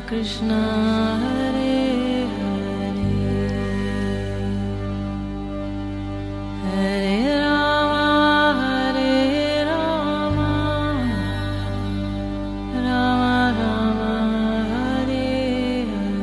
कृष्णा हरे हरे हरे राम राम राम हरे हरे।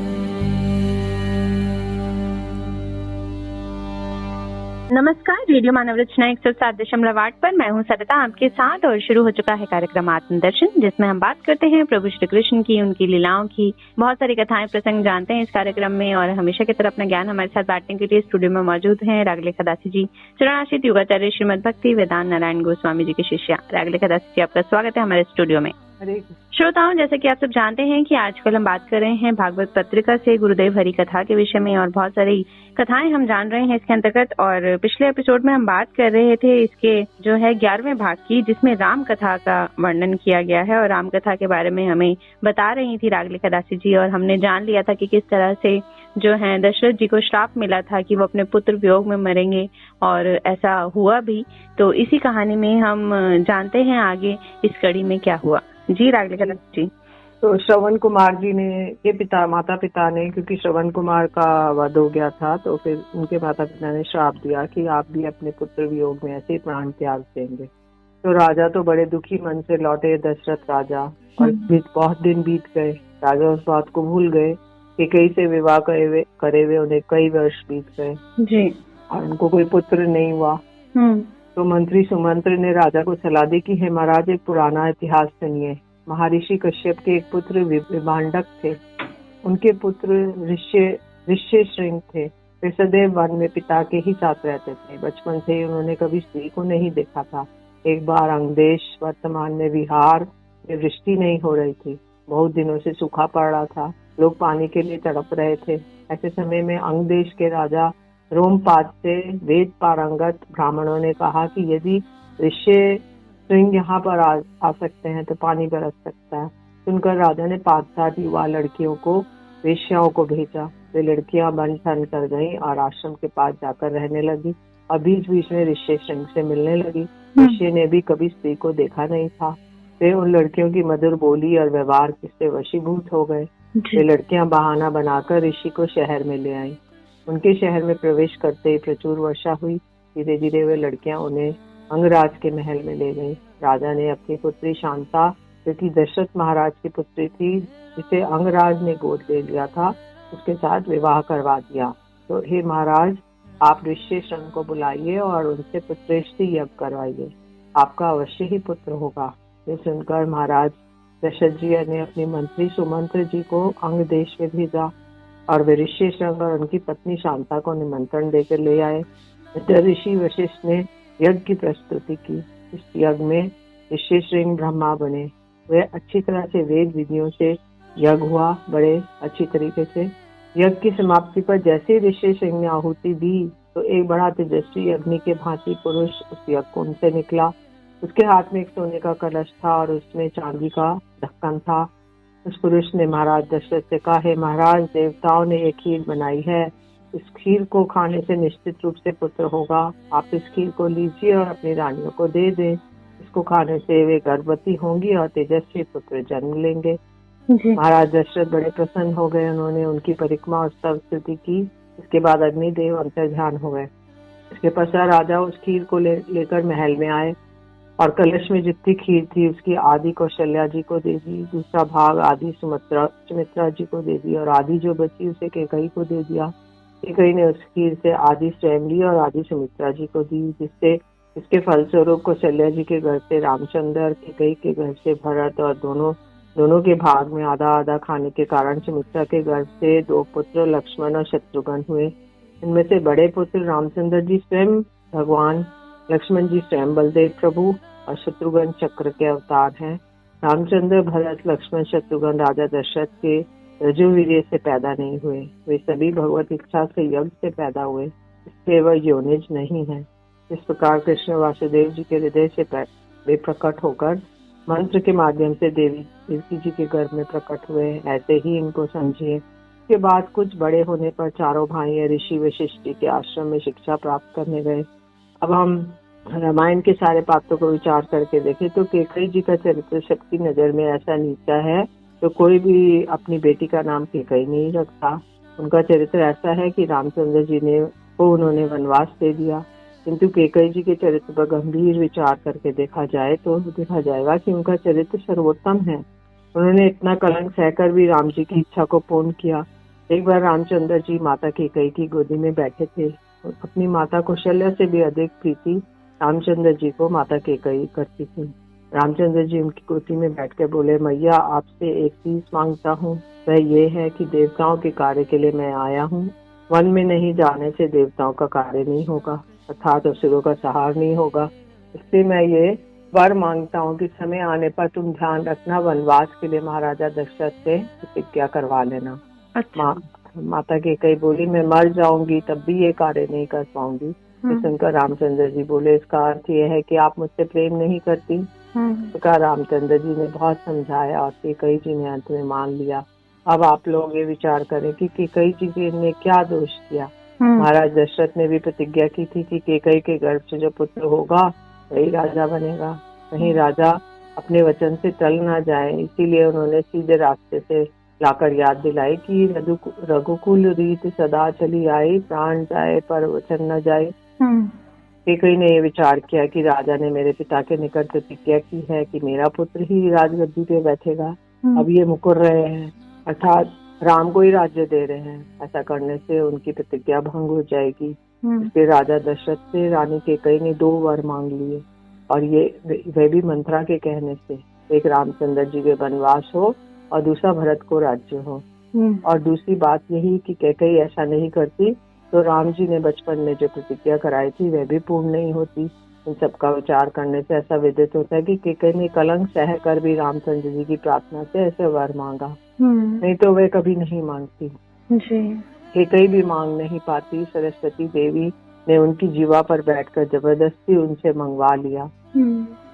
नमस्कार, रेडियो मानव रचना 107.8 पर मैं हूं सरिता आपके साथ और शुरू हो चुका है कार्यक्रम आत्मदर्शन, जिसमें हम बात करते हैं प्रभु श्री कृष्ण की, उनकी लीलाओं की। बहुत सारी कथाएं प्रसंग जानते हैं इस कार्यक्रम में और हमेशा की तरह अपना ज्ञान हमारे साथ बांटने के लिए स्टूडियो में मौजूद हैं रागलेखा दासी जी, चरणाश्रित योगाचार्य श्रीमद भक्ति वेदांत नारायण गोस्वामी जी की शिष्या रागलेखा दासी जी। आपका स्वागत है हमारे स्टूडियो में। श्रोताओं, जैसे कि आप सब जानते हैं कि आजकल हम बात कर रहे हैं भागवत पत्रिका से गुरुदेव हरि कथा के विषय में और बहुत सारी कथाएं हम जान रहे हैं इसके अंतर्गत। और पिछले एपिसोड में हम बात कर रहे थे इसके जो है 11वें भाग की, जिसमें राम कथा का वर्णन किया गया है और राम कथा के बारे में हमें बता रही थी रागलेखा दासी जी। और हमने जान लिया था कि किस तरह से जो है दशरथ जी को श्राप मिला था कि वो अपने पुत्र वियोग में मरेंगे और ऐसा हुआ भी। तो इसी कहानी में हम जानते हैं आगे इस कड़ी में क्या हुआ। जी रागलेखा दासी जी। तो श्रवण कुमार जी ने के माता पिता ने, क्योंकि श्रवण कुमार का वध हो गया था, तो फिर उनके माता पिता ने श्राप दिया कि आप भी अपने पुत्र वियोग में ऐसे प्राण त्याग देंगे। तो राजा तो बड़े दुखी मन से लौटे, दशरथ राजा, और बहुत दिन बीत गए। राजा उस बात को भूल गए कि कई से विवाह करे हुए उन्हें कई वर्ष बीत गए जी, और उनको कोई पुत्र नहीं हुआ। तो मंत्री सुमंत्र ने राजा को सलाह दी कि हे महाराज, एक पुराना इतिहास सुनिए। महर्षि कश्यप के एक पुत्र विभांडक थे। उनके पुत्र ऋष्य श्रृंग थे। वे सदैव वन में पिता के ही साथ रहते थे। बचपन से ही उन्होंने कभी स्त्री को नहीं देखा था। एक बार अंगदेश, वर्तमान में बिहार में वृष्टि नहीं हो रही थी। बहुत दिनों से सूखा पड़ रहा था। लोग पानी के लिए तड़प रहे थे। ऐसे समय में अंगदेश के राजा रोमपाद से वेद पारंगत ब्राह्मणों ने कहा कि यदि ऋष्य श्रृंग यहाँ पर आ सकते हैं तो पानी बरस सकता है। सुनकर राजा ने 5-7 युवा लड़कियों को वेश्याओं को भेजा। वे लड़कियां बन ठन कर गईं और आश्रम के पास जाकर रहने लगी और बीच बीच में ऋष्य श्रृंग से मिलने लगी। ऋष्य ने भी कभी स्त्री को देखा नहीं था। वे उन लड़कियों की मधुर बोली और व्यवहार से वशीभूत हो गए। वे लड़कियां बहाना बनाकर ऋषि को शहर में ले आईं। उनके शहर में प्रवेश करते ही प्रचुर वर्षा हुई। धीरे धीरे वे लड़कियां उन्हें अंगराज के महल में ले गई। राजा ने अपनी पुत्री शांता, जो कि दशरथ महाराज की पुत्री थी, जिसे अंगराज ने गोद ले लिया था, उसके साथ विवाह करवा दिया। तो हे महाराज, आप ऋष्य श्रृंग को बुलाइए और उनसे पुत्रेष्टि यज्ञ करवाइए। आपका अवश्य ही पुत्र होगा। ये सुनकर महाराज दशरथ जी ने अपने मंत्री सुमंत्र जी को अंग देश में भेजा और वे ऋष्य श्रृंग और उनकी पत्नी शांता को निमंत्रण देकर ले आए। ऋषि वशिष्ठ ने यज्ञ की प्रस्तुति की। इस यज्ञ में ऋष्य श्रृंग ब्रह्मा बने। वे अच्छी तरह से वेद विधियों से यज्ञ हुआ, बड़े अच्छी तरीके से। यज्ञ की समाप्ति पर जैसे ऋष्य श्रृंग ने आहुति दी तो एक बड़ा तेजस्वी अग्नि के भांति पुरुष उस यज्ञ कुंड से निकला। उसके हाथ में एक सोने का कलश था और उसमें चांदी का ढक्कन था। उस पुरुष ने महाराज दशरथ से कहा, हे महाराज, देवताओं ने एक खीर बनाई है। इस खीर को खाने से निश्चित रूप से पुत्र होगा। आप इस खीर को लीजिए और अपनी रानियों को दे दें। इसको खाने से वे गर्भवती होंगी और तेजस्वी पुत्र जन्म लेंगे। महाराज दशरथ बड़े प्रसन्न हो गए। उन्होंने उनकी परिक्रमा और स्तुति की। इसके बाद अग्निदेव अंतर्ध्यान हो गए। इसके पश्चात राजा उस खीर को लेकर महल में आए और कलश में जितनी खीर थी उसकी आधी कौशल्या जी को दे दी, दूसरा भाग आधी सुमित्रा जी को दे दी और आधी जो बची उसे कैकेयी को दे दिया। कैकेयी ने उस खीर से आधी स्वयं ली और आधी सुमित्रा जी को दी, जिससे इसके फलस्वरूप कौशल्या जी के घर से रामचंद्र, कैकेयी के घर से भरत और दोनों के भाग में आधा आधा खाने के कारण सुमित्रा के घर से 2 पुत्र लक्ष्मण और शत्रुघ्न हुए। इनमें से बड़े पुत्र रामचंद्र जी स्वयं भगवान, लक्ष्मण जी स्वयं बलदेव प्रभु और शत्रुघ्न चक्र के अवतार हैं। रामचंद्र, भरत, लक्ष्मण, शत्रुघ्न राजा दशरथ के रजोवीर्य से पैदा नहीं हुए। वे सभी भगवत इच्छा से यज्ञ से पैदा हुए, इसलिए वह योनिज नहीं है। इस प्रकार कृष्ण वासुदेव जी के हृदय से वे प्रकट होकर मंत्र के माध्यम से देवकी जी के गर्भ में प्रकट हुए। ऐसे ही इनको समझिए। इसके बाद कुछ बड़े होने पर चारों भाई ऋषि वशिष्ठ जी के आश्रम में शिक्षा प्राप्त करने गए। अब हम रामायण के सारे पात्रों को विचार करके देखें तो कैकेयी जी का चरित्र शक्ति नजर में ऐसा नीचा है तो कोई भी अपनी बेटी का नाम केकई नहीं रखता। उनका चरित्र ऐसा है कि रामचंद्र जी ने उन्होंने वनवास दे दिया, किंतु केकई जी के चरित्र पर गंभीर विचार करके देखा जाए तो देखा जाएगा कि उनका चरित्र सर्वोत्तम है। उन्होंने इतना कलंक सहकर भी राम जी की इच्छा को पूर्ण किया। एक बार रामचंद्र जी माता केकई की गोदी में बैठे थे। अपनी माता कौशल्या से भी अधिक प्रीति रामचंद्र जी को माता केकई करती थी। रामचंद्र जी उनकी गोदी में बैठकर बोले, मैया आपसे एक चीज मांगता हूँ, वह ये है कि देवताओं के कार्य के लिए मैं आया हूँ। वन में नहीं जाने से देवताओं का कार्य नहीं होगा, अर्थात असुरों का संहार नहीं होगा। इसलिए मैं ये वर मांगता हूँ कि समय आने पर तुम ध्यान रखना, वनवास के लिए महाराजा दशरथ से प्रतिज्ञा करवा लेना। अच्छा। माता केकई बोली, मैं मर जाऊंगी तब भी ये कार्य नहीं कर पाऊंगी। सुनकर रामचंद्र जी बोले, इसका अर्थ ये है कि आप मुझसे प्रेम नहीं करती। तो रामचंद्र जी ने बहुत समझाया और केकई जी ने अंत में मान लिया। अब आप लोग ये विचार करें कि केकई जी ने क्या दोष किया। महाराज दशरथ ने भी प्रतिज्ञा की थी कि केकई के गर्भ से जो पुत्र होगा वही राजा बनेगा। वहीं राजा अपने वचन से टल ना जाए, इसीलिए उन्होंने सीधे रास्ते से लाकर याद दिलाई कि रघुकुल रीत सदा चली आई, प्राण जाए पर वचन न जाए। केकई ने ये विचार किया कि राजा ने मेरे पिता के निकट प्रतिज्ञा की है कि मेरा पुत्र ही राजगद्दी पे बैठेगा। अब ये मुकर रहे हैं, अर्थात राम को ही राज्य दे रहे हैं। ऐसा करने से उनकी प्रतिज्ञा भंग हो जाएगी। इसलिए राजा दशरथ से रानी केकई ने 2 वर मांग लिए, और ये वे भी मंत्रा के कहने से। एक रामचंद्र जी के वनवास हो और दूसरा भरत को राज्य हो। और दूसरी बात यही कि केकई ऐसा नहीं करती तो राम जी ने बचपन में जो प्रतिज्ञा कराई थी वह भी पूर्ण नहीं होती। इन सबका विचार करने से ऐसा विदित होता है कि केकई ने कलंक सह कर भी रामचंद्र जी की प्रार्थना से ऐसे वर मांगा, नहीं तो वे कभी नहीं मांगती। केकई भी मांग नहीं पाती। सरस्वती देवी ने उनकी जीवा पर बैठकर जबरदस्ती उनसे मंगवा लिया।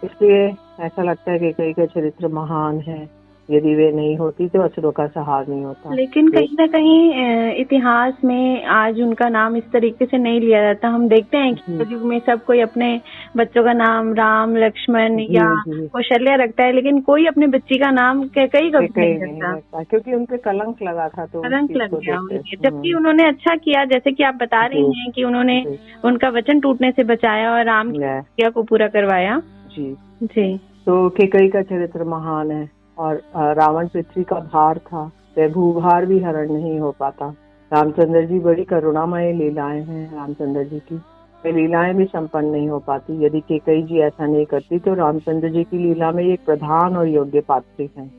इसलिए ऐसा लगता है कि केकई का चरित्र महान है। यदि वे नहीं होती तो असुरों का संहार नहीं होता। लेकिन कहीं ना कहीं इतिहास में आज उनका नाम इस तरीके से नहीं लिया जाता। हम देखते हैं कि युग में सब कोई अपने बच्चों का नाम राम, लक्ष्मण या कौशल्या रखता है, लेकिन कोई अपने बच्ची का नाम केकई कभी नहीं रखता, क्योंकि उनपे कलंक लगा था। तो कलंक लग गया। जबकि उन्होंने अच्छा किया, जैसे कि आप बता रही हैं कि उन्होंने उनका वचन टूटने से बचाया और राम की प्रतिज्ञा को पूरा करवाया। जी। तो केकई का चरित्र महान है। और रावण पृथ्वी का भार था, वह भूभार भी हरण नहीं हो पाता। रामचंद्र जी बड़ी करुणामय लीलाएं हैं रामचंद्र जी की, वे लीलाएं भी संपन्न नहीं हो पाती। यदि केकई जी ऐसा नहीं करती तो रामचंद्र जी की लीला में एक प्रधान और योग्य पात्र है।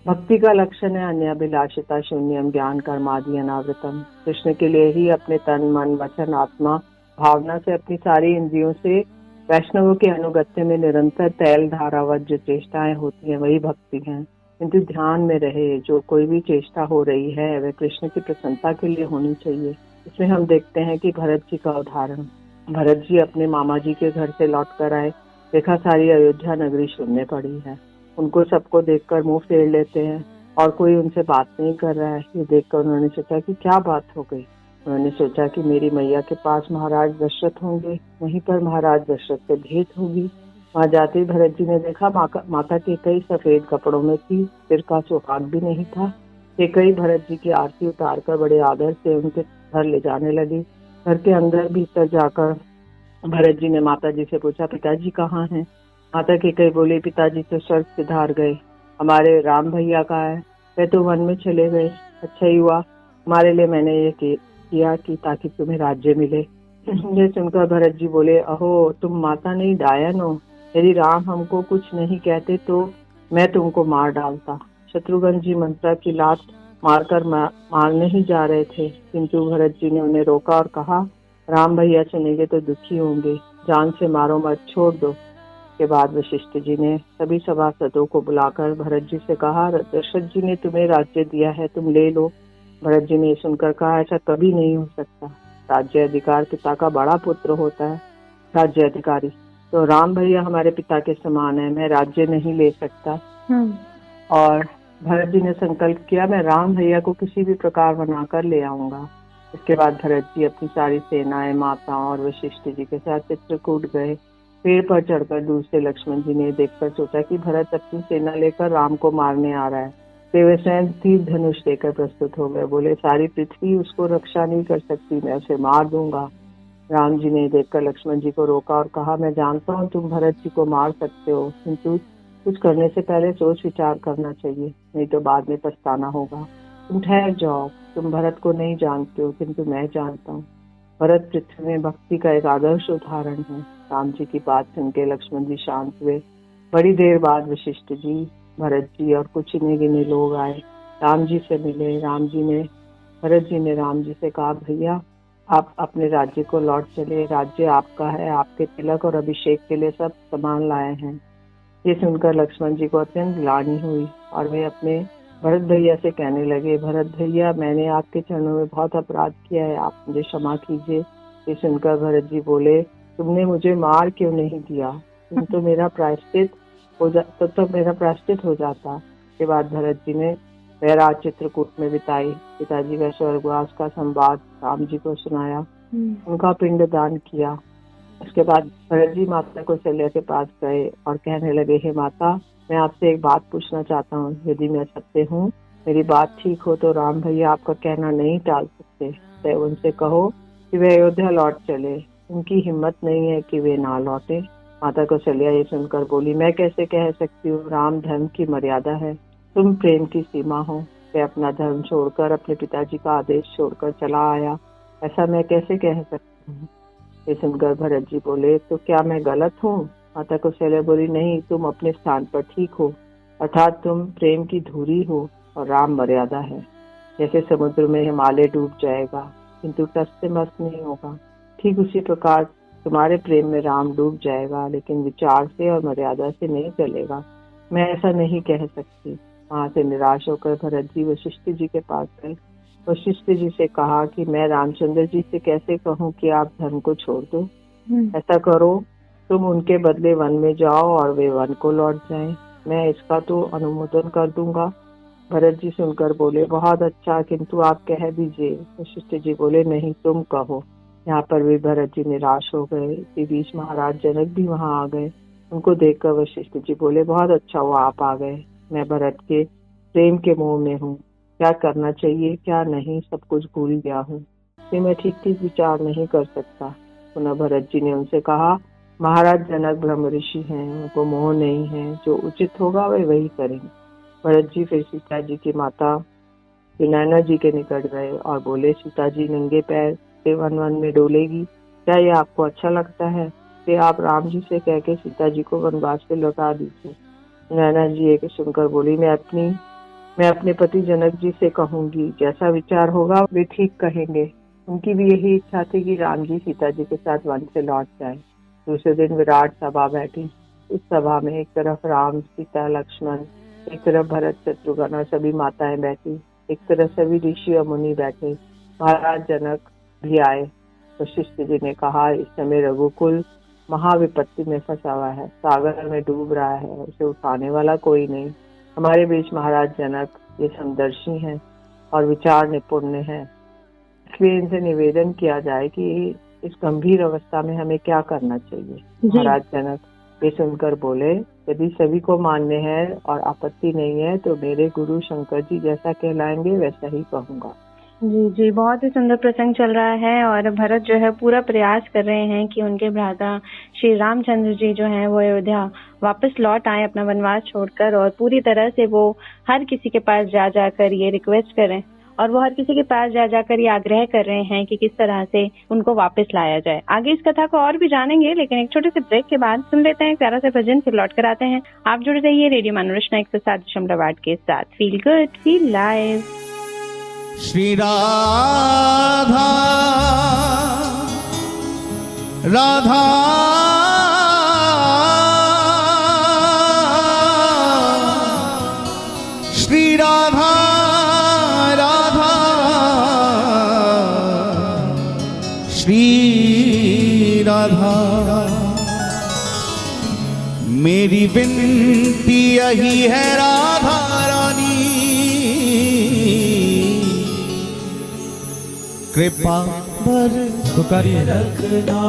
भक्ति का लक्षण है अन्याभिलाषिता शून्यम ज्ञान कर्मादि अनावृतम। कृष्ण के लिए ही अपने तन मन वचन आत्मा भावना से अपनी सारी इंद्रियों से वैष्णवों के अनुगत्य में निरंतर तैल धारावत जो चेष्टाएं होती हैं वही भक्ति है। किंतु ध्यान में रहे, जो कोई भी चेष्टा हो रही है वह कृष्ण की प्रसन्नता के लिए होनी चाहिए। इसमें हम देखते हैं कि भरत जी का उदाहरण। भरत जी अपने मामा जी के घर से लौट कर आए, देखा सारी अयोध्या नगरी शून्य पड़ी है। उनको सबको देखकर मुंह फेर लेते हैं और कोई उनसे बात नहीं कर रहा है। ये देखकर उन्होंने सोचा कि क्या बात हो गई। उन्होंने सोचा कि मेरी मैया के पास महाराज दशरथ होंगे, वहीं पर महाराज दशरथ से भेंट होगी। वहाँ जाते ही भरत जी ने देखा माता केकई सफेद कपड़ों में थी, सिर का सुहाग भी नहीं था। केकई भरत जी की आरती उतारकर बड़े आदर से उनके घर ले जाने लगी। घर के अंदर भीतर जाकर भरत जी ने माता जी से पूछा, पिताजी कहाँ हैं? माता केकई बोली, पिताजी तो स्वर्ग सिधार गए। हमारे राम भैया कहाँ है? वे तो वन में चले गए। अच्छा ही हुआ, हमारे लिए मैंने ये किया कि ताकि तुम्हें राज्य मिले। ये सुनकर भरत जी बोले, अहो तुम माता नहीं डायन हो। यदि राम हमको कुछ नहीं कहते तो मैं तुमको मार डालता। शत्रुघ्न जी मंत्रा की लात मारकर मारने ही जा रहे थे, किंतु भरत जी ने उन्हें रोका और कहा, राम भैया सुनेंगे तो दुखी होंगे, जान से मारो मत, छोड़ दो। के बाद वशिष्ठ जी ने सभी सभासदों को बुलाकर भरत जी से कहा, दशरथ जी ने तुम्हें राज्य दिया है, तुम ले लो। भरत जी ने सुनकर कहा, ऐसा कभी नहीं हो सकता। राज्य अधिकार पिता का बड़ा पुत्र होता है, राज्य अधिकारी। तो राम भैया हमारे पिता के समान है, मैं राज्य नहीं ले सकता। और भरत जी ने संकल्प किया, मैं राम भैया को किसी भी प्रकार बनाकर ले आऊंगा। इसके बाद भरत जी अपनी सारी सेनाएं, माताओं और वशिष्ठ जी के साथ चित्रकूट गए। पेड़ पर चढ़कर दूर से लक्ष्मण जी ने देखकर सोचा कि भरत अपनी सेना लेकर राम को मारने आ रहा है। तो वे स्वयं तीर धनुष लेकर प्रस्तुत हो गए। बोले सारी पृथ्वी उसको रक्षा नहीं कर सकती, मैं उसे मार दूंगा। राम जी ने देखकर लक्ष्मण जी को रोका और कहा, मैं जानता हूँ तुम भरत जी को मार सकते हो, किंतु कुछ करने से पहले सोच विचार करना चाहिए, नहीं तो बाद में पछताना होगा। तुम ठहर जाओ, तुम भरत को नहीं जानते हो, किंतु मैं जानता हूँ। भरत पृथ्वी में भक्ति का एक आदर्श उदाहरण है। राम जी की बात सुन के लक्ष्मण जी शांत हुए। बड़ी देर बाद वशिष्ठ जी, भरत जी और कुछ गिने गिने लोग आए, राम जी से मिले। भरत जी ने राम जी से कहा, भैया आप अपने राज्य को लौट चले, राज्य आपका है, आपके तिलक और अभिषेक के लिए सब सामान लाए हैं। ये सुनकर लक्ष्मण जी को अत्यंत ग्लानि हुई और वे अपने भरत भैया से कहने लगे, भरत भैया मैंने आपके चरणों में बहुत अपराध किया है, आप मुझे क्षमा कीजिए। ये सुनकर भरत जी बोले, तुमने मुझे मार क्यों नहीं दिया, तो मेरा प्रायश्चित हो जाता। के बाद भरत जी ने वह रात चित्रकूट में बिताई। पिताजी का स्वर्गवास का संवाद राम जी को सुनाया, उनका पिंडदान किया। उसके बाद भरत जी माता कौशल्या के पास गए और कहने लगे, हे माता, मैं आपसे एक बात पूछना चाहता हूँ, यदि मैं सत्य हूँ, मेरी बात ठीक हो तो राम भैया आपका कहना नहीं टाल सकते। तो उनसे कहो कि वे अयोध्या लौट चले, उनकी हिम्मत नहीं है कि वे ना लौटे। माता कौशल्या ये सुनकर बोली, मैं कैसे कह सकती हूँ, राम धर्म की मर्यादा है, तुम प्रेम की सीमा हो। वह अपना धर्म छोड़कर, अपने पिताजी का आदेश छोड़कर चला आया, ऐसा मैं कैसे कह सकती हूँ। ये सुनकर भरत जी बोले, तो क्या मैं गलत हूँ। माता कौशल्या बोली, नहीं, तुम अपने स्थान पर ठीक हो, अर्थात तुम प्रेम की धुरी हो और राम मर्यादा है। जैसे समुद्र में हिमालय डूब जाएगा किंतु टस से मस्त नहीं होगा, ठीक उसी प्रकार तुम्हारे प्रेम में राम डूब जाएगा, लेकिन विचार से और मर्यादा से नहीं चलेगा। मैं ऐसा नहीं कह सकती। वहां से निराश होकर भरत जी वशिष्ठ जी के पास गए। वशिष्ठ जी से कहा कि मैं रामचंद्र जी से कैसे कहूँ कि आप धर्म को छोड़ दो। ऐसा करो, तुम उनके बदले वन में जाओ और वे वन को लौट जाएं, मैं इसका तो अनुमोदन कर दूंगा। भरत जी सुनकर बोले, बहुत अच्छा, किंतु आप कह दीजिए। वशिष्ठ जी बोले, नहीं, तुम कहो। यहाँ पर भी भरत जी निराश हो गए। इसी बीच महाराज जनक भी वहाँ आ गए। उनको देखकर वशिष्ठ जी बोले, बहुत अच्छा हुआ आप आ गए, मैं भरत के प्रेम के मोह में हूँ, क्या करना चाहिए क्या नहीं सब कुछ भूल गया हूँ, इसलिए मैं ठीक ठीक विचार नहीं कर सकता। पुनः भरत जी ने उनसे कहा, महाराज जनक ब्रह्म ऋषि हैं, उनको मोह नहीं है, जो उचित होगा वे वही करेंगे। भरत जी फिर सीता जी की माता सुनैना जी के निकट गए और बोले, सीता जी नंगे पैर से वन वन में डोलेगी, क्या ये आपको अच्छा लगता है? कि आप राम जी से कह के सीता जी को वनवास से लौटा दीजिए। नैना जी एक सुनकर बोली, मैं अपने पति जनक जी से कहूंगी, जैसा विचार होगा वे ठीक कहेंगे। उनकी भी यही इच्छा थी कि राम जी सीता जी के साथ वन से लौट जाए। दूसरे दिन विराट सभा बैठी। उस सभा में एक तरफ राम, सीता, लक्ष्मण, एक तरफ भरत, शत्रुघ्न और सभी माताएं बैठी, एक तरफ सभी ऋषि और मुनि बैठे। महाराज जनक भी आए। वशिष्ठ जी ने कहा, इस समय रघुकुल महाविपत्ति में फंसा हुआ है, सागर में डूब रहा है, उसे उठाने वाला कोई नहीं। हमारे बीच महाराज जनक ये समदर्शी हैं और विचार निपुण हैं, इसलिए इनसे निवेदन किया जाए कि इस गंभीर अवस्था में हमें क्या करना चाहिए। महाराज जनक ये सुनकर बोले, यदि सभी को मान्य है और आपत्ति नहीं है तो मेरे गुरु शंकर जी जैसा कहलाएंगे वैसा ही कहूँगा। जी जी, बहुत ही सुंदर प्रसंग चल रहा है और भरत जो है पूरा प्रयास कर रहे हैं कि उनके भ्राता श्री रामचंद्र जी जो हैं वो अयोध्या वापस लौट आए अपना वनवास छोड़कर, और पूरी तरह से वो हर किसी के पास जा जाकर ये रिक्वेस्ट करें और वो हर किसी के पास जा जाकर ये आग्रह कर रहे हैं कि किस तरह से उनको वापस लाया जाए। आगे इस कथा को और भी जानेंगे, लेकिन एक छोटे से ब्रेक के बाद सुन लेते हैं प्यारा से भजन, फिर लौट कर आते हैं। आप जुड़े रहिए रेडियो मनोरचना 107.8 के साथ। Feel good, feel live. Shri Radha Radha Shri Radha Radha Shri Radha, मेरी विनती यही है राधा रानी, कृपा बर पुकारिए।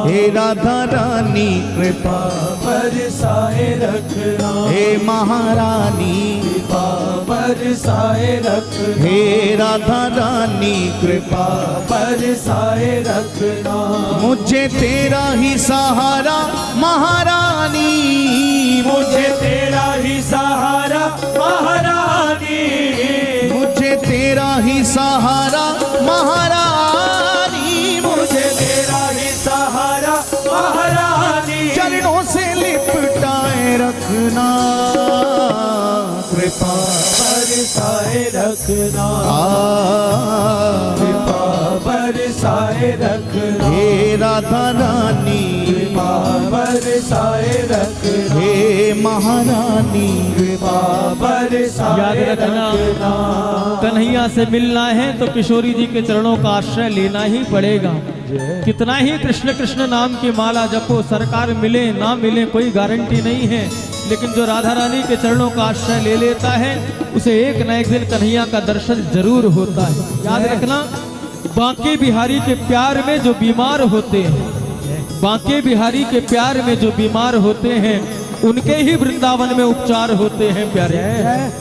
हे राधा रानी कृपा बरसाए रखना, हे महारानी कृपा बरसाए रखना, हे राधा रानी कृपा बरसाए रखना। मुझे तेरा ही सहारा महारानी, मुझे तेरा ही सहारा महारानी, मुझे तेरा ही सहारा महारानी, मुझे तेरा ही सहारा महारानी। चरणों से लिपटाए रखना कृपा बरसाए रखना, कृपा बरसाए रखना, हे राधा रानी कृपा बरसाए रखना, हे महारानी कृपा बरसाए याद रखना, कन्हैया से मिलना है तो किशोरी जी के चरणों का आश्रय लेना ही पड़ेगा। कितना ही कृष्ण कृष्ण नाम की माला जपो, सरकार मिले ना मिले कोई गारंटी नहीं है, लेकिन जो राधा रानी के चरणों का आश्रय ले लेता है उसे एक न एक दिन कन्हैया का दर्शन जरूर होता है। याद रखना, बांके बिहारी के प्यार में जो बीमार होते हैं, बांके बिहारी के प्यार में जो बीमार होते हैं, उनके ही वृंदावन में उपचार होते हैं प्यारे,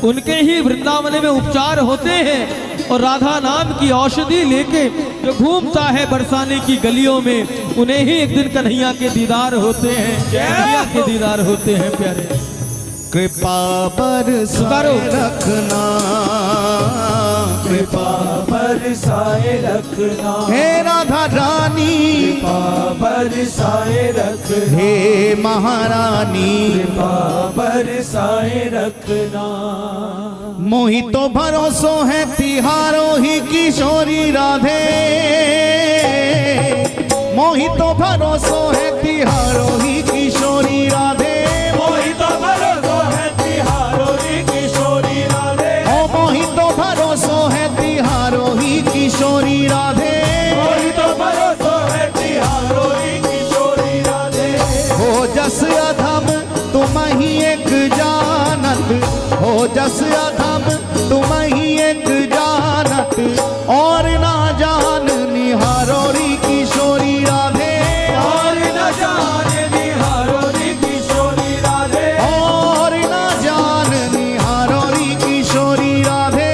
उनके ही वृंदावन में उपचार होते हैं। और राधा नाम की औषधि लेके जो घूमता है बरसाने की गलियों में, उन्हें ही एक दिन कन्हैया के दीदार होते हैं, कन्हैया के दीदार होते हैं प्यारे। कृपा बरसाए रखना, कृपा बरसाए रखना, हे राधा रानी कृपा बरसाए रखना, हे महारानी कृपा बरसाए रखना। मोहि तो भरोसो है तिहारो ही किशोरी राधे, मोहि तो भरोसो है तिहारो ही किशोरी राधे, मोहि तो भरोसो है तिहारो ही किशोरी राधे, ओ मोहि तो भरोसो है तिहारो ही किशोरी राधे, मोहि तो भरोसो है तिहारो ही किशोरी राधे। हो जस अधम तुम ही एक जानत, हो जस अधम तुम ही एक जानत, और ना जान निहारोरी किशोरी राधे, और न जाने निहारोरी किशोरी राधे, और ना जान निहारोरी किशोरी राधे,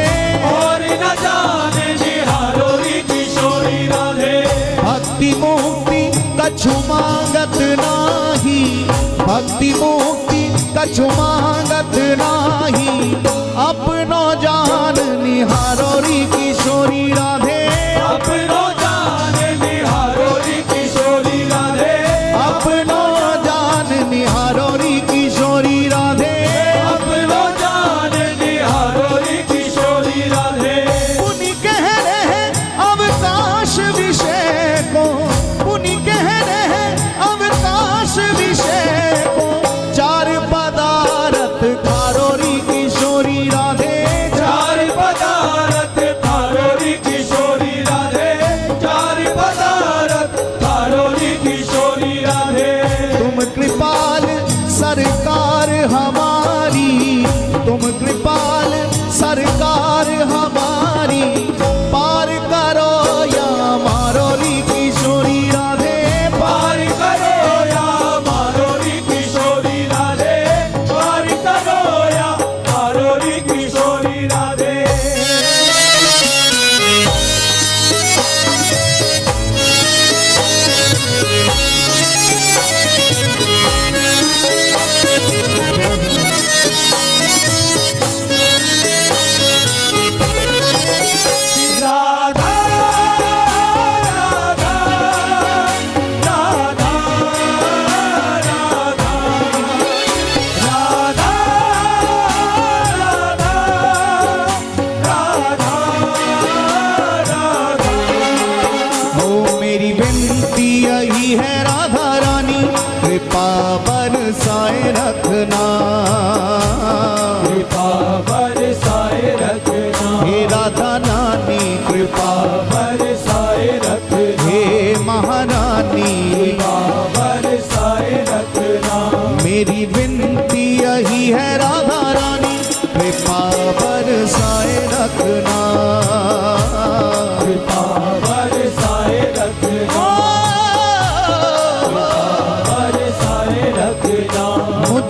और न जाने निहारोरी किशोरी राधे। भक्ति मुक्ति कछु मांगत नाही, भक्ति मुक्ति कछु मांगत नाही, अपनो जान निहारोरी किशोरी राधे, अपनो जाने निहारोरी किशोरी राधे, अपनो जान निहारोरी किशोरी राधे, अपनो जाने निहारोरी किशोरी राधे। पुनि कह रहे अवकाश विषय को, पुनि कह रहे अवकाश विषय को, चार पदार्थ खारोरी किशोरी राधे, चार पदार्थ खारोरी किशोरी राधे, चार पदार्थ खारोरी किशोरी राधे। तुम कृपाल सरकार हमारी, तुम कृपाल सरकार हमारी, पार करो या मारोरी किशोरी राधे, पार करो या मारोरी किशोरी राधे, पार करो या मारोरी किशोरी राधे। राधा राधा राधा राधा राधा राधा राधा। ओ मेरी विनती यही है राधा रानी, कृपा बरसाए रखना, कृपा बरसाए रखना, हे राधा रानी कृपा, बरसाए रखना, हे महारानी कृपा बरसाए रखना। मेरी विनती यही है राधा रानी, कृपा बरसाए रखना, कृपा बरसाए रखना, ओ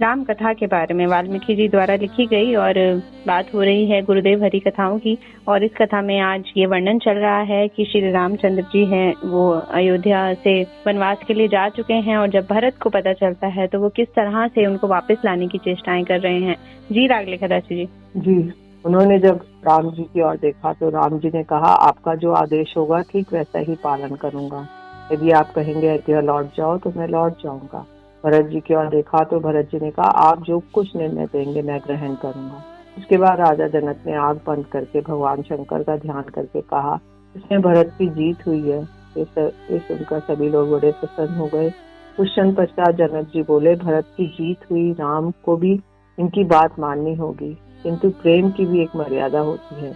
राम कथा के बारे में वाल्मीकि जी द्वारा लिखी गई और बात हो रही है गुरुदेव हरि कथाओं की। और इस कथा में आज ये वर्णन चल रहा है कि श्री रामचंद्र जी हैं वो अयोध्या से वनवास के लिए जा चुके हैं और जब भरत को पता चलता है तो वो किस तरह से उनको वापस लाने की चेष्टाएं कर रहे हैं। जी रागलेखा दासी जी। जी, उन्होंने जब राम जी की ओर देखा तो राम जी ने कहा, आपका जो आदेश होगा ठीक वैसा ही पालन करूंगा। यदि आप कहेंगे अयोध्या लौट जाओ तो मैं लौट जाऊंगा। भरत जी की ओर देखा तो भरत जी ने कहा, आप जो कुछ निर्णय देंगे मैं ग्रहण करूंगा। उसके बाद राजा जनक ने आंख बंद करके भगवान शंकर का ध्यान करके कहा, इसमें भरत की जीत हुई है। ये सुनकर सभी लोग बड़े प्रसन्न हो गए। कुछ क्षण पश्चात जनक जी बोले, भरत की जीत हुई, राम को भी इनकी बात माननी होगी, किंतु प्रेम की भी एक मर्यादा होती है।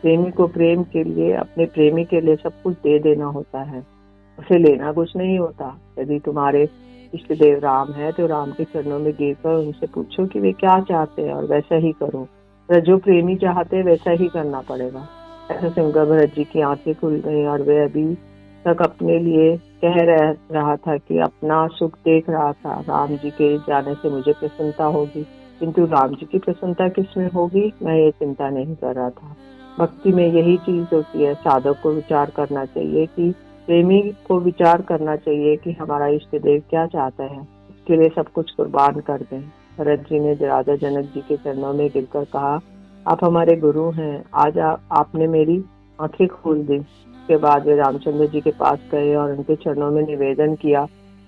प्रेमी को प्रेम के लिए अपने प्रेमी के लिए सब कुछ दे देना होता है, उसे लेना कुछ नहीं होता। यदि तुम्हारे इष्ट देव राम है तो राम के चरणों में गिरकर उनसे पूछो कि वे क्या चाहते हैं और वैसा ही करो। तो जो प्रेमी चाहते हैं वैसा ही करना पड़ेगा। ऐसा सुनकर भरत जी की आंखें खुल गई और वे अभी तक अपने लिए कह रहा था कि अपना सुख देख रहा था, राम जी के जाने से मुझे प्रसन्नता होगी, किंतु राम जी की प्रसन्नता किसमें होगी मैं ये चिंता नहीं कर रहा था। भक्ति में यही चीज होती है, साधक को विचार करना चाहिए कि प्रेमी को विचार करना चाहिए कि हमारा इष्ट देव क्या चाहता है, उसके लिए सब कुछ कुर्बान कर दें। भरत जी ने राजा जनक जी के चरणों में गिरकर कहा, आप हमारे गुरु हैं, आज आपने मेरी आंखें खोल दी। उसके बाद वे रामचंद्र जी के पास गए और उनके चरणों में निवेदन किया,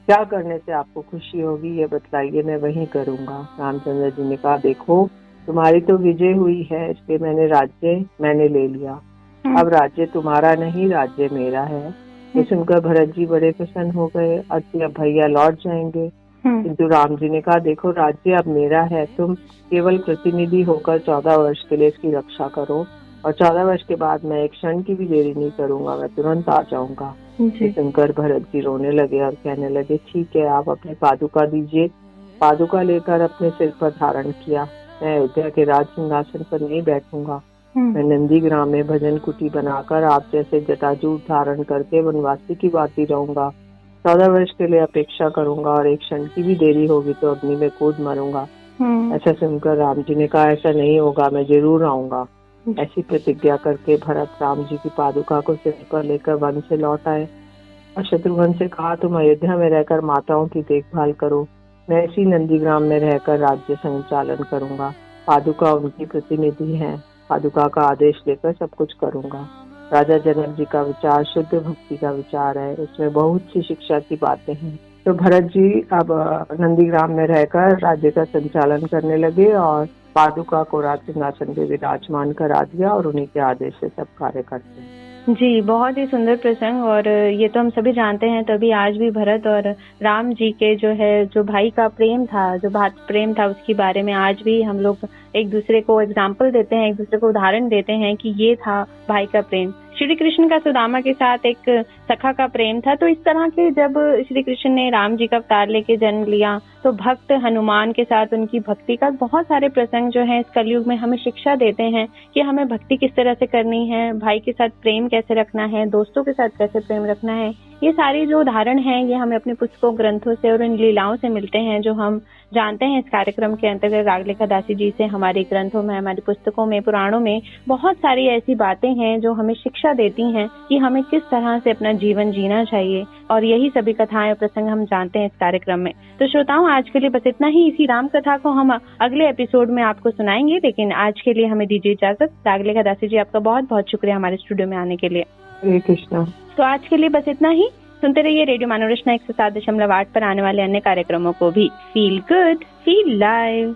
क्या करने से आपको खुशी होगी ये बतलाइए, मैं वही करूंगा। रामचंद्र जी ने कहा, देखो तुम्हारी तो विजय हुई है, इसलिए राज्य मैंने ले लिया, अब राज्य तुम्हारा नहीं राज्य मेरा है। ये सुनकर भरत जी बड़े प्रसन्न हो गए। अब भैया लौट जाएंगे, किंतु राम जी ने कहा, देखो राज्य अब मेरा है, तुम केवल प्रतिनिधि होकर 14 वर्ष के लिए इसकी रक्षा करो और 14 वर्ष के बाद मैं एक क्षण की भी देरी नहीं करूंगा, मैं तुरंत आ जाऊंगा। सुनकर भरत जी रोने लगे और कहने लगे, ठीक है आप अपनी पादुका दीजिए। पादुका लेकर अपने सिर पर धारण किया। मैं अयोध्या के राज सिंहासन पर नहीं बैठूंगा, मैं नंदीग्राम में भजन कुटी बनाकर आप जैसे जटाजूट धारण करके वनवासी की बाती रहूंगा। 14 वर्ष के लिए अपेक्षा करूंगा और एक क्षण की भी देरी होगी तो अग्नि में कूद मरूंगा। ऐसा सुनकर राम जी ने कहा, ऐसा नहीं होगा, मैं जरूर आऊंगा। ऐसी प्रतिज्ञा करके भरत राम जी की पादुका को सिर पर लेकर वन से लौट आए और शत्रुघ्न से कहा, तुम अयोध्या में रहकर माताओं की देखभाल करो, मैं इसी नंदीग्राम में रहकर राज्य संचालन करूंगा। पादुका उनकी प्रतिनिधि है, पादुका का आदेश लेकर सब कुछ करूंगा। राजा जनक जी का विचार शुद्ध भक्ति का विचार है, इसमें बहुत सी शिक्षा की बातें हैं। तो भरत जी अब नंदीग्राम में रहकर राज्य का संचालन करने लगे और पादुका को राज सिंहासन पे विराजमान करा दिया और उन्हीं के आदेश से सब कार्य करते हैं। जी, बहुत ही सुंदर प्रसंग। और ये तो हम सभी जानते हैं, तभी आज भी भरत और राम जी के जो भाई का प्रेम था, जो भातृ प्रेम था, उसके बारे में आज भी हम लोग एक दूसरे को एग्जाम्पल देते हैं, एक दूसरे को उदाहरण देते हैं कि ये था भाई का प्रेम। श्री कृष्ण का सुदामा के साथ एक सखा का प्रेम था। तो इस तरह के जब श्री कृष्ण ने राम जी का अवतार लेके जन्म लिया तो भक्त हनुमान के साथ उनकी भक्ति का बहुत सारे प्रसंग जो है इस कलयुग में हमें शिक्षा देते हैं कि हमें भक्ति किस तरह से करनी है, भाई के साथ प्रेम कैसे रखना है, दोस्तों के साथ कैसे प्रेम रखना है। ये सारी जो उदाहरण हैं ये हमें अपने पुस्तकों, ग्रंथों से और इन लीलाओं से मिलते हैं जो हम जानते हैं। इस कार्यक्रम के अंतर्गत रागलेखा दासी जी से हमारे ग्रंथों में, हमारी पुस्तकों में, पुराणों में बहुत सारी ऐसी बातें हैं जो हमें शिक्षा देती हैं कि हमें किस तरह से अपना जीवन जीना चाहिए। और यही सभी कथाएं और प्रसंग हम जानते हैं इस कार्यक्रम में। तो श्रोताओं, आज के लिए बस इतना ही। इसी राम कथा को हम अगले एपिसोड में आपको सुनाएंगे, लेकिन आज के लिए हमें दीजिए इजाजत। रागलेखा दासी जी, आपका बहुत बहुत शुक्रिया हमारे स्टूडियो में आने के लिए। हरे कृष्णा। तो आज के लिए बस इतना ही। सुनते रहिए रेडियो मानव रचना 107.8 पर आने वाले अन्य कार्यक्रमों को भी। Feel good, feel live.